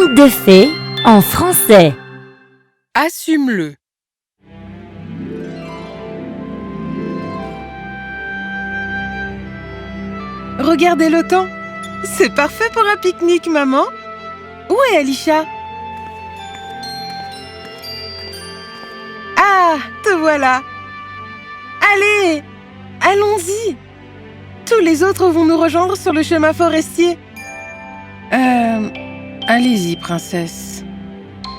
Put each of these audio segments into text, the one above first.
Conte de fées en français. Assume-le. Regardez le temps. C'est parfait pour un pique-nique, maman. Où est Alisha? Ah, te voilà. Allez, allons-y. Tous les autres vont nous rejoindre sur le chemin forestier. Allez-y, princesse.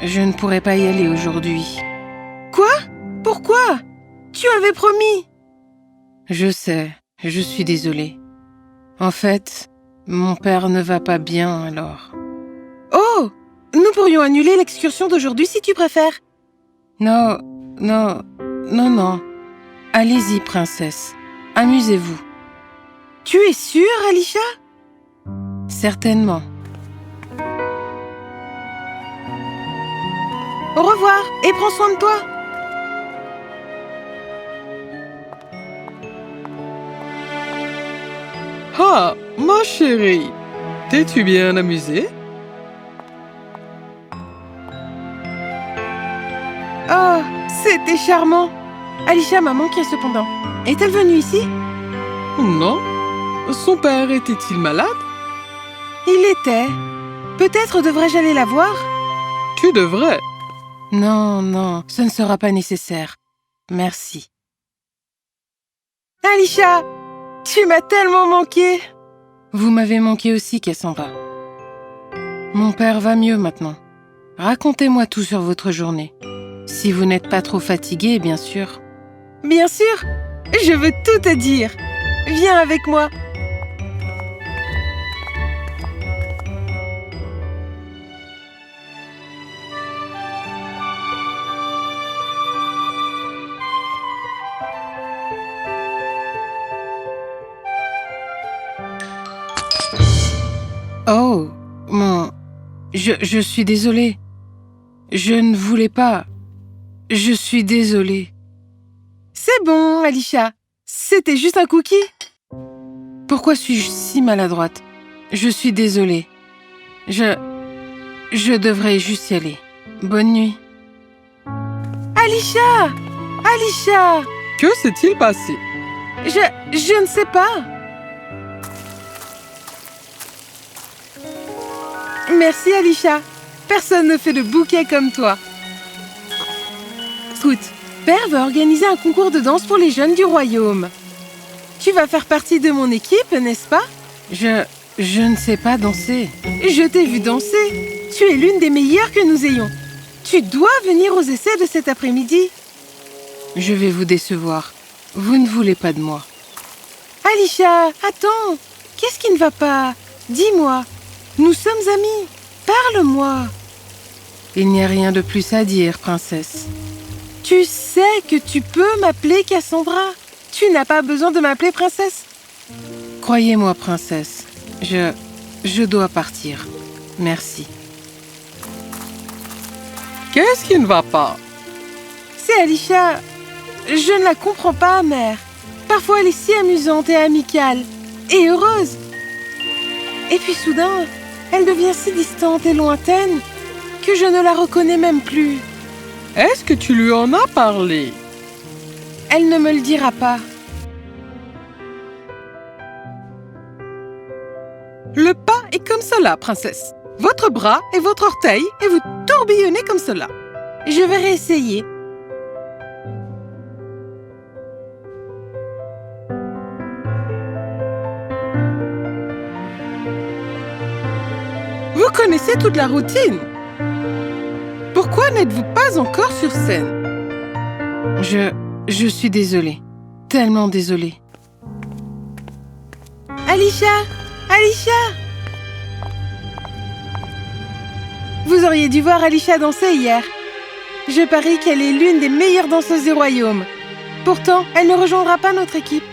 Je ne pourrai pas y aller aujourd'hui. Quoi? Pourquoi? Tu avais promis. Je sais, je suis désolée. En fait, mon père ne va pas bien alors. Oh, nous pourrions annuler l'excursion d'aujourd'hui si tu préfères. Non. Allez-y, princesse. Amusez-vous. Tu es sûre, Alisha? Certainement. Au revoir et prends soin de toi. Ah, ma chérie, t'es-tu bien amusée? Oh, c'était charmant. Alisha m'a manqué cependant. Est-elle venue ici? Non? Son père était-il malade? Il l'était. Peut-être devrais-je aller la voir? Tu devrais. Non, ce ne sera pas nécessaire. Merci. Alisha, tu m'as tellement manqué. Vous m'avez manqué aussi, Cassandra. Mon père va mieux maintenant. Racontez-moi tout sur votre journée. Si vous n'êtes pas trop fatiguée, bien sûr. Bien sûr, je veux tout te dire. Viens avec moi. Oh, Je suis désolée. Je ne voulais pas. Je suis désolée. C'est bon, Alisha. C'était juste un cookie. Pourquoi suis-je si maladroite? Je suis désolée. Je devrais juste y aller. Bonne nuit. Alisha! Alisha! Que s'est-il passé? Je ne sais pas. Merci, Alisha. Personne ne fait de bouquet comme toi. Écoute, Père va organiser un concours de danse pour les jeunes du royaume. Tu vas faire partie de mon équipe, n'est-ce pas? Je ne sais pas danser. Je t'ai vu danser. Tu es l'une des meilleures que nous ayons. Tu dois venir aux essais de cet après-midi. Je vais vous décevoir. Vous ne voulez pas de moi. Alisha, attends. Qu'est-ce qui ne va pas? Dis-moi. Nous sommes amis. Parle-moi. Il n'y a rien de plus à dire, princesse. Tu sais que tu peux m'appeler Cassandra. Tu n'as pas besoin de m'appeler princesse. Croyez-moi, princesse. Je dois partir. Merci. Qu'est-ce qui ne va pas? C'est Alisha. Je ne la comprends pas, mère. Parfois, elle est si amusante et amicale. Et heureuse. Et puis soudain, elle devient si distante et lointaine que je ne la reconnais même plus. Est-ce que tu lui en as parlé? Elle ne me le dira pas. Le pas est comme cela, princesse. Votre bras et votre orteil et vous tourbillonnez comme cela. Je vais réessayer. Vous connaissez toute la routine. Pourquoi n'êtes-vous pas encore sur scène? Je suis désolée. Tellement désolée. Alisha! Alisha! Vous auriez dû voir Alisha danser hier. Je parie qu'elle est l'une des meilleures danseuses du royaume. Pourtant, elle ne rejoindra pas notre équipe.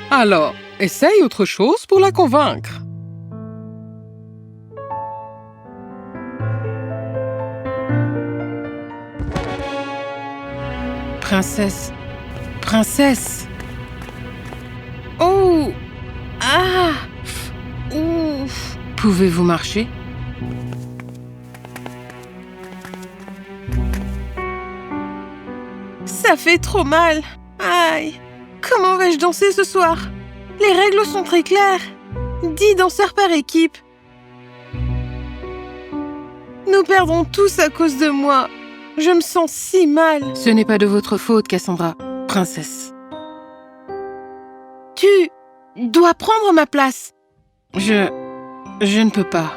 Alors, essaye autre chose pour la convaincre. Princesse! Oh! Ah! Ouf! Pouvez-vous marcher? Ça fait trop mal. Aïe. Comment vais-je danser ce soir? Les règles sont très claires. 10 danseurs par équipe. Nous perdons tous à cause de moi. Je me sens si mal. Ce n'est pas de votre faute, Cassandra, princesse. Tu dois prendre ma place. Je ne peux pas.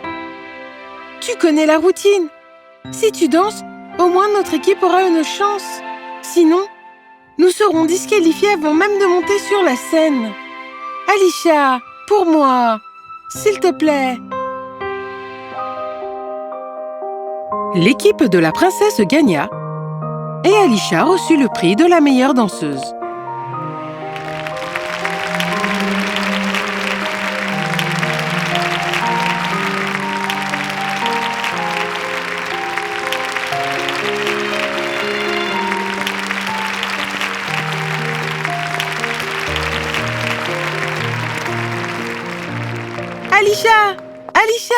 Tu connais la routine. Si tu danses, au moins notre équipe aura une chance. Sinon, nous serons disqualifiés avant même de monter sur la scène. Alicia, pour moi, s'il te plaît. L'équipe de la princesse gagna et Alicia reçut le prix de la meilleure danseuse. Alicia! Alicia!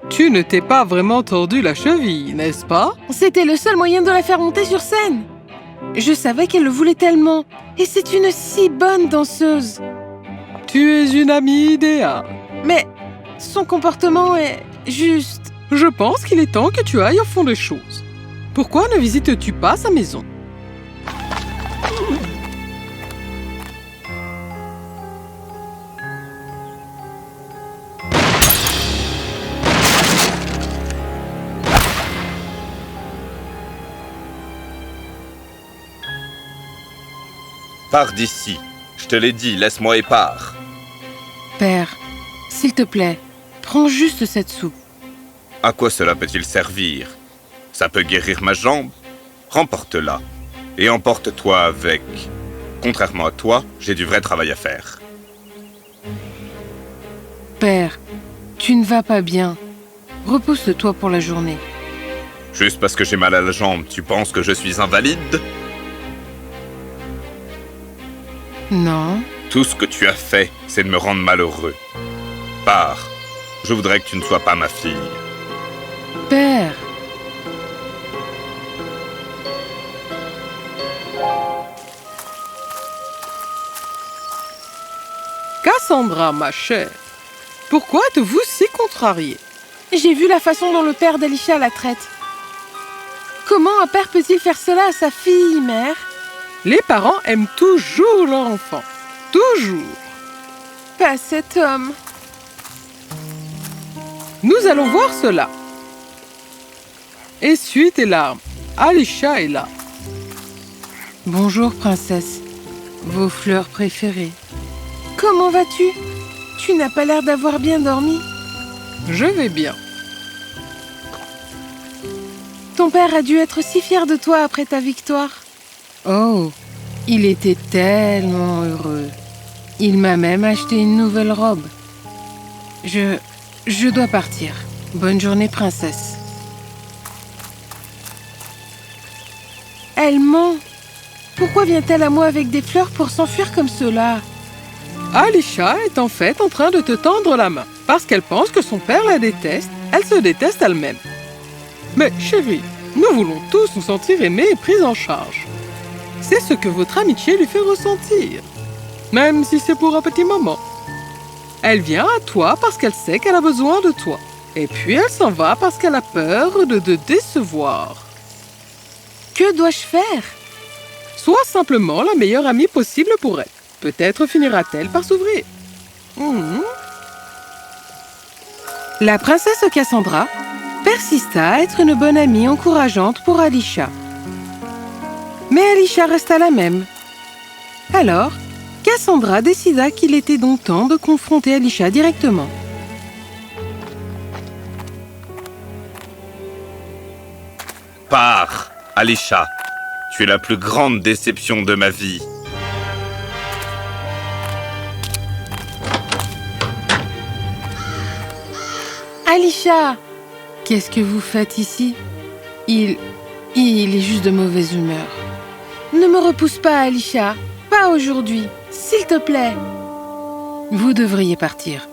Tu ne t'es pas vraiment tordu la cheville, n'est-ce pas? C'était le seul moyen de la faire monter sur scène. Je savais qu'elle le voulait tellement. Et c'est une si bonne danseuse. Tu es une amie idéale. Mais son comportement est juste... Je pense qu'il est temps que tu ailles au fond des choses. Pourquoi ne visites-tu pas sa maison? Pars d'ici. Je te l'ai dit, laisse-moi épars. Père, s'il te plaît, prends juste cette soupe. À quoi cela peut-il servir? Ça peut guérir ma jambe? Remporte-la. Et emporte-toi avec. Contrairement à toi, j'ai du vrai travail à faire. Père, tu ne vas pas bien. Repose-toi pour la journée. Juste parce que j'ai mal à la jambe, tu penses que je suis invalide? Non. Tout ce que tu as fait, c'est de me rendre malheureux. Pars. Je voudrais que tu ne sois pas ma fille. Père! Cassandra, ma chère, pourquoi êtes-vous si contrariée? J'ai vu la façon dont le père d'Alicia la traite. Comment un père peut-il faire cela à sa fille, mère? Les parents aiment toujours leur enfant. Toujours. Pas cet homme. Nous allons voir cela. Essuie tes larmes. Alicia est là. Bonjour, princesse. Vos fleurs préférées. Comment vas-tu? Tu n'as pas l'air d'avoir bien dormi. Je vais bien. Ton père a dû être si fier de toi après ta victoire. Oh, il était tellement heureux. Il m'a même acheté une nouvelle robe. Je dois partir. Bonne journée, princesse. Elle ment. Pourquoi vient-elle à moi avec des fleurs pour s'enfuir comme cela? Alicia est en fait en train de te tendre la main. Parce qu'elle pense que son père la déteste, elle se déteste elle-même. Mais chérie, nous voulons tous nous sentir aimés et pris en charge. C'est ce que votre amitié lui fait ressentir. Même si c'est pour un petit moment. Elle vient à toi parce qu'elle sait qu'elle a besoin de toi. Et puis elle s'en va parce qu'elle a peur de te décevoir. Que dois-je faire? Sois simplement la meilleure amie possible pour elle. Peut-être finira-t-elle par s'ouvrir. La princesse Cassandra persista à être une bonne amie encourageante pour Alicia. Mais Alicia resta la même. Alors, Cassandra décida qu'il était donc temps de confronter Alicia directement. Pars, Alicia. Tu es la plus grande déception de ma vie. Alicia! Qu'est-ce que vous faites ici? Il est juste de mauvaise humeur. Ne me repousse pas, Alicia. Pas aujourd'hui. S'il te plaît. Vous devriez partir.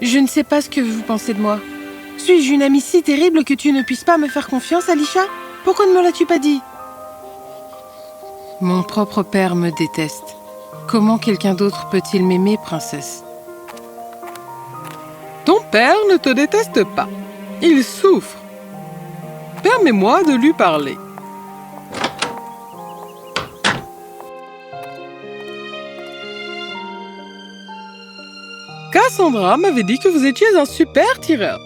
Je ne sais pas ce que vous pensez de moi. Suis-je une amie si terrible que tu ne puisses pas me faire confiance, Alisha? Pourquoi ne me l'as-tu pas dit? Mon propre père me déteste. Comment quelqu'un d'autre peut-il m'aimer, princesse? Ton père ne te déteste pas. Il souffre. Permets-moi de lui parler. Cassandra m'avait dit que vous étiez un super tireur.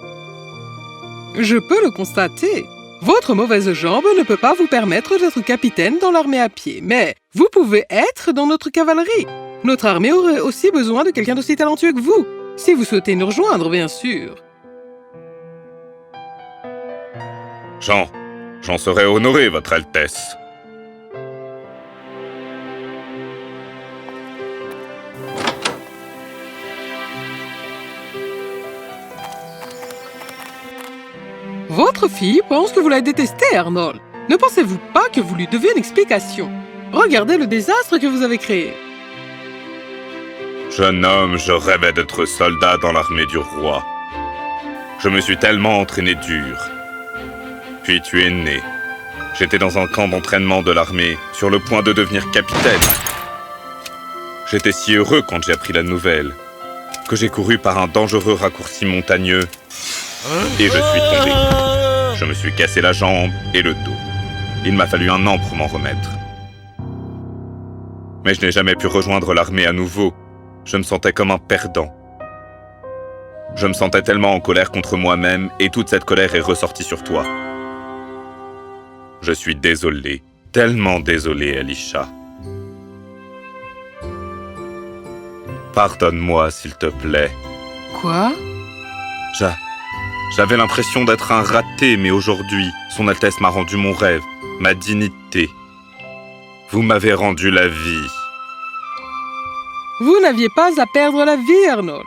Je peux le constater. Votre mauvaise jambe ne peut pas vous permettre d'être capitaine dans l'armée à pied, mais vous pouvez être dans notre cavalerie. Notre armée aurait aussi besoin de quelqu'un d'aussi talentueux que vous, si vous souhaitez nous rejoindre, bien sûr. J'en serais honoré, Votre Altesse. Votre fille pense que vous la détestez, Arnold. Ne pensez-vous pas que vous lui devez une explication? Regardez le désastre que vous avez créé. Jeune homme, je rêvais d'être soldat dans l'armée du roi. Je me suis tellement entraîné dur. Puis tu es né. J'étais dans un camp d'entraînement de l'armée, sur le point de devenir capitaine. J'étais si heureux quand j'ai appris la nouvelle, que j'ai couru par un dangereux raccourci montagneux, et je suis tombé. Je me suis cassé la jambe et le dos. Il m'a fallu un an pour m'en remettre. Mais je n'ai jamais pu rejoindre l'armée à nouveau. Je me sentais comme un perdant. Je me sentais tellement en colère contre moi-même, et toute cette colère est ressortie sur toi. Je suis désolé, tellement désolé, Alisha. Pardonne-moi, s'il te plaît. Quoi? J'avais l'impression d'être un raté, mais aujourd'hui, Son Altesse m'a rendu mon rêve, ma dignité. Vous m'avez rendu la vie. Vous n'aviez pas à perdre la vie, Arnold.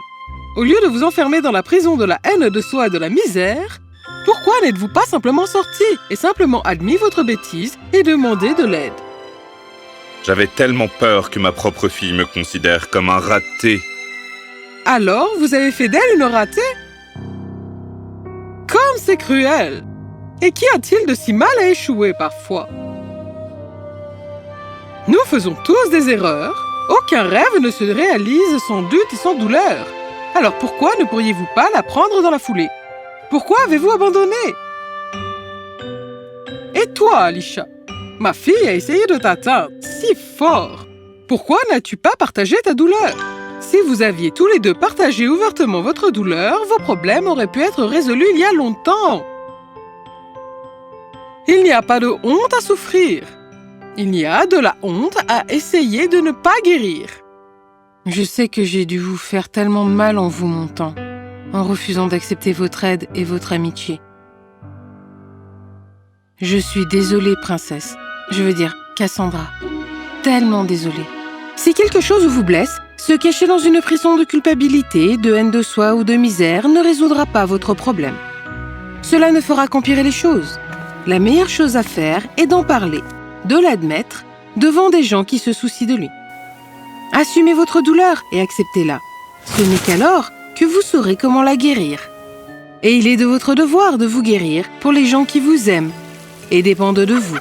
Au lieu de vous enfermer dans la prison de la haine de soi et de la misère, pourquoi n'êtes-vous pas simplement sorti et simplement admis votre bêtise et demandé de l'aide? J'avais tellement peur que ma propre fille me considère comme un raté. Alors, vous avez fait d'elle une ratée? Comme c'est cruel! Et qu'y a-t-il de si mal à échouer parfois? Nous faisons tous des erreurs. Aucun rêve ne se réalise sans doute et sans douleur. Alors pourquoi ne pourriez-vous pas la prendre dans la foulée? Pourquoi avez-vous abandonné? Et toi, Alisha? Ma fille a essayé de t'atteindre si fort. Pourquoi n'as-tu pas partagé ta douleur? Si vous aviez tous les deux partagé ouvertement votre douleur, vos problèmes auraient pu être résolus il y a longtemps. Il n'y a pas de honte à souffrir. Il y a de la honte à essayer de ne pas guérir. Je sais que j'ai dû vous faire tellement mal en vous montant, en refusant d'accepter votre aide et votre amitié. Je suis désolée, princesse. Je veux dire, Cassandra. Tellement désolée. Si quelque chose vous blesse, se cacher dans une prison de culpabilité, de haine de soi ou de misère ne résoudra pas votre problème. Cela ne fera qu'empirer les choses. La meilleure chose à faire est d'en parler, de l'admettre, devant des gens qui se soucient de lui. Assumez votre douleur et acceptez-la. Ce n'est qu'alors que vous saurez comment la guérir. Et il est de votre devoir de vous guérir pour les gens qui vous aiment et dépendent de vous.